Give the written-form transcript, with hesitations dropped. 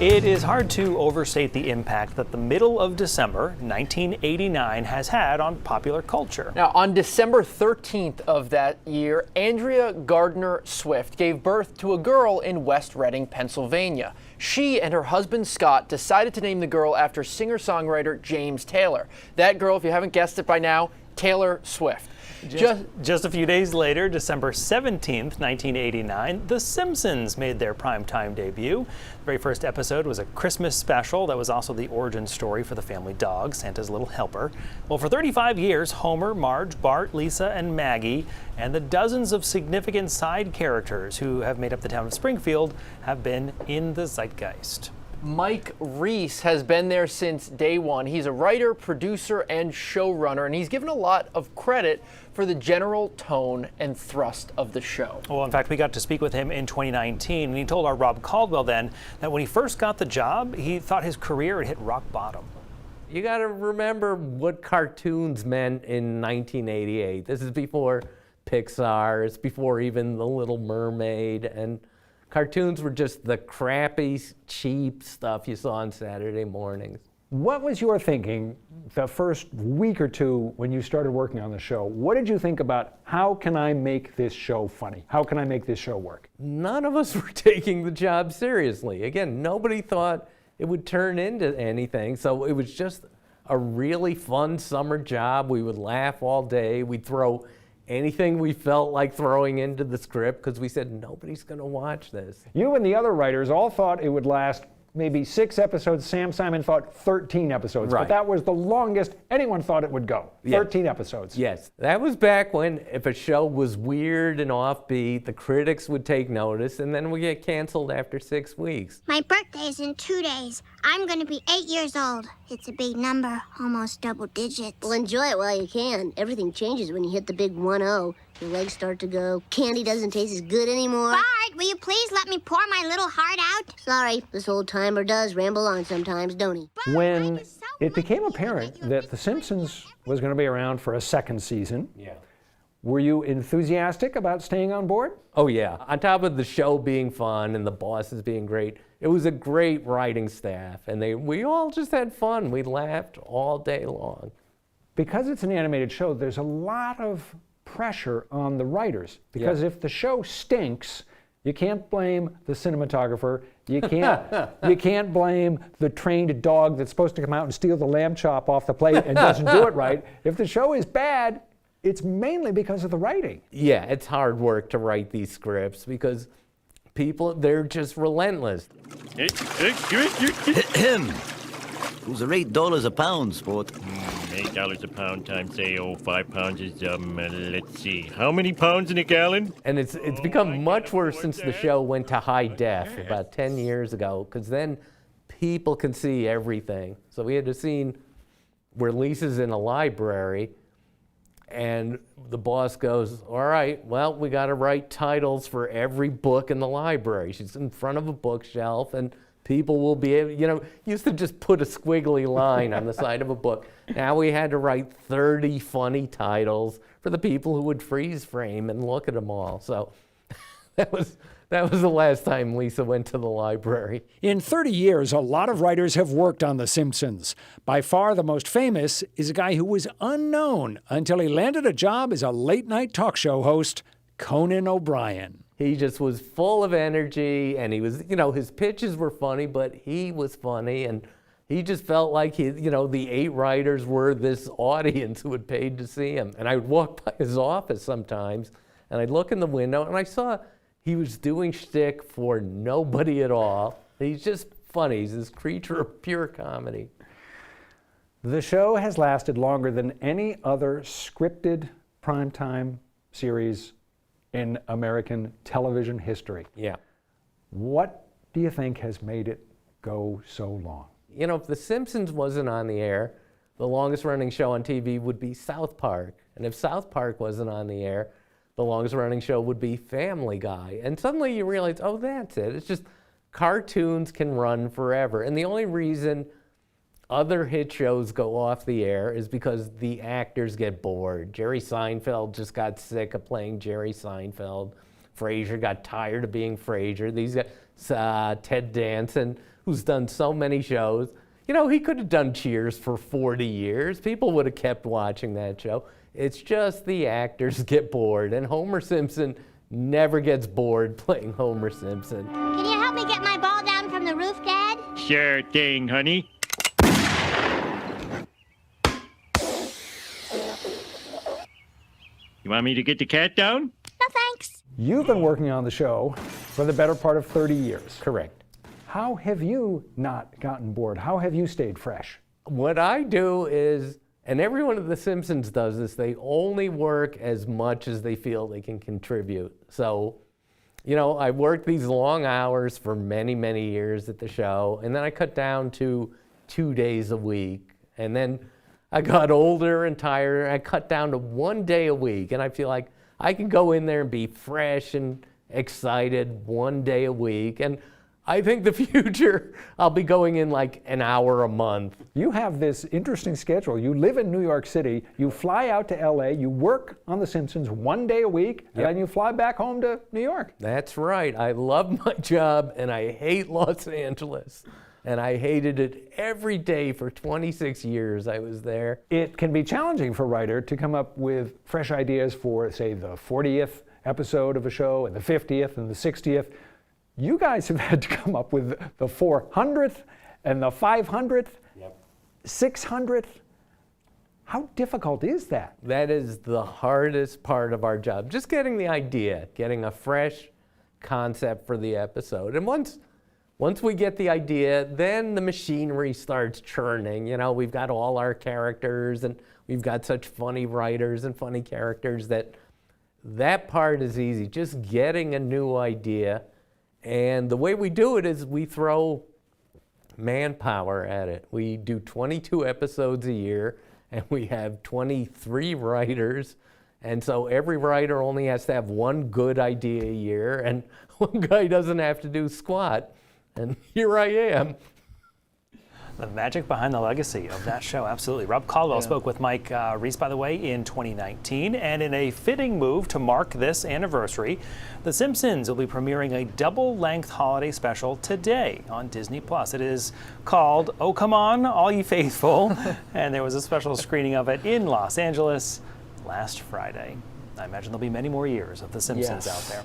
It is hard to overstate the impact that the middle of December 1989 has had on popular culture. Now, on December 13th of that year, Andrea Gardner Swift gave birth to a girl in West Reading, Pennsylvania. She and her husband Scott decided to name the girl after singer-songwriter James Taylor. That girl, if you haven't guessed it by now, Taylor Swift. Just a few days later, December 17th, 1989, The Simpsons made their primetime debut. The very first episode was a Christmas special that was also the origin story for the family dog, Santa's Little Helper. Well, for 35 years, Homer, Marge, Bart, Lisa, and Maggie, and the dozens of significant side characters who have made up the town of Springfield have been in the zeitgeist. Mike Reiss has been there since day one. He's a writer, producer, and showrunner, and he's given a lot of credit for the general tone and thrust of the show. Well, in fact, we got to speak with him in 2019, and he told our Rob Caldwell then that when he first got the job, he thought his career had hit rock bottom. You got to remember what cartoons meant in 1988. This is before Pixar, it's before even The Little Mermaid, and cartoons were just the crappy, cheap stuff you saw on Saturday mornings. What was your thinking the first week or two when you started working on the show? What did you think about how can I make this show funny? How can I make this show work? None of us were taking the job seriously. Again, nobody thought it would turn into anything, so it was just a really fun summer job. We would laugh all day. We'd throw anything we felt like throwing into the script because we said nobody's going to watch this. You and the other writers all thought it would last maybe 6 episodes. Sam Simon thought 13 episodes, right. But that was the longest anyone thought it would go. Yeah. 13 episodes. Yes, that was back when if a show was weird and offbeat, the critics would take notice and then we get canceled after 6 weeks. My birthday's in 2 days. I'm going to be 8 years old. It's a big number, almost double digits. Well, enjoy it while you can. Everything changes when you hit the big 1-0. Your legs start to go. Candy doesn't taste as good anymore. Bart, will you please let me pour my little heart out? Sorry, this old timer does ramble on sometimes, don't he? When it became apparent that The Simpsons was going to be around for a second season, were you enthusiastic about staying on board? Oh yeah, on top of the show being fun and the bosses being great, it was a great writing staff and we all just had fun. We laughed all day long. Because it's an animated show, there's a lot of pressure on the writers because if the show stinks, you can't blame the cinematographer. You can't blame the trained dog that's supposed to come out and steal the lamb chop off the plate and doesn't do it right. If the show is bad, it's mainly because of the writing. Yeah, it's hard work to write these scripts because people, they're just relentless. It was $8 a pound, sport. $8 a pound times, say, 5 pounds is, let's see, how many pounds in a gallon? And it's become much worse since the show went to high def about 10 years ago, because then people can see everything. So we had a scene where Lisa's in a library, and the boss goes, all right, well, we got to write titles for every book in the library. She's in front of a bookshelf, and people will be able, used to just put a squiggly line on the side of a book. Now we had to write 30 funny titles for the people who would freeze frame and look at them all. So that was the last time Lisa went to the library. In 30 years, a lot of writers have worked on The Simpsons. By far the most famous is a guy who was unknown until he landed a job as a late-night talk show host, Conan O'Brien. He just was full of energy, and he was, his pitches were funny, but he was funny, and he just felt like the 8 writers were this audience who had paid to see him. And I would walk by his office sometimes, and I'd look in the window, and I saw he was doing shtick for nobody at all. He's just funny. He's this creature of pure comedy. The show has lasted longer than any other scripted primetime series in American television history. Yeah. What do you think has made it go so long? If The Simpsons wasn't on the air, the longest running show on TV would be South Park. And if South Park wasn't on the air, the longest running show would be Family Guy. And suddenly you realize, oh, that's it. It's just cartoons can run forever. And the only reason other hit shows go off the air is because the actors get bored. Jerry Seinfeld just got sick of playing Jerry Seinfeld. Frasier got tired of being Frasier. These guys, Ted Danson, who's done so many shows. You know, he could have done Cheers for 40 years. People would have kept watching that show. It's just the actors get bored, and Homer Simpson never gets bored playing Homer Simpson. Can you help me get my ball down from the roof, Dad? Sure thing, honey. You want me to get the cat down? No, thanks. You've been working on the show for the better part of 30 years. Correct. How have you not gotten bored? How have you stayed fresh? What I do is, and everyone at The Simpsons does this, they only work as much as they feel they can contribute. So, you know, I worked these long hours for many, many years at the show, and then I cut down to 2 days a week. And then I got older and tired. I cut down to 1 day a week, and I feel like I can go in there and be fresh and excited 1 day a week. And I think the future, I'll be going in like an hour a month. You have this interesting schedule. You live in New York City, you fly out to LA, you work on The Simpsons 1 day a week, and then you fly back home to New York. That's right. I love my job, and I hate Los Angeles. And I hated it every day for 26 years I was there. It can be challenging for a writer to come up with fresh ideas for, say, the 40th episode of a show, and the 50th and the 60th. You guys have had to come up with the 400th and the 500th, 600th. How difficult is that? That is the hardest part of our job. Just getting the idea, getting a fresh concept for the episode. And once we get the idea, then the machinery starts churning. You know, we've got all our characters, and we've got such funny writers and funny characters that part is easy, just getting a new idea. And the way we do it is we throw manpower at it. We do 22 episodes a year, and we have 23 writers. And so every writer only has to have one good idea a year, and one guy doesn't have to do squat. And here I am. The magic behind the legacy of that show, absolutely. Rob Caldwell spoke with Mike Reiss, by the way, in 2019. And in a fitting move to mark this anniversary, The Simpsons will be premiering a double-length holiday special today on Disney+. It is called Oh Come On, All Ye Faithful. And there was a special screening of it in Los Angeles last Friday. I imagine there'll be many more years of The Simpsons out there.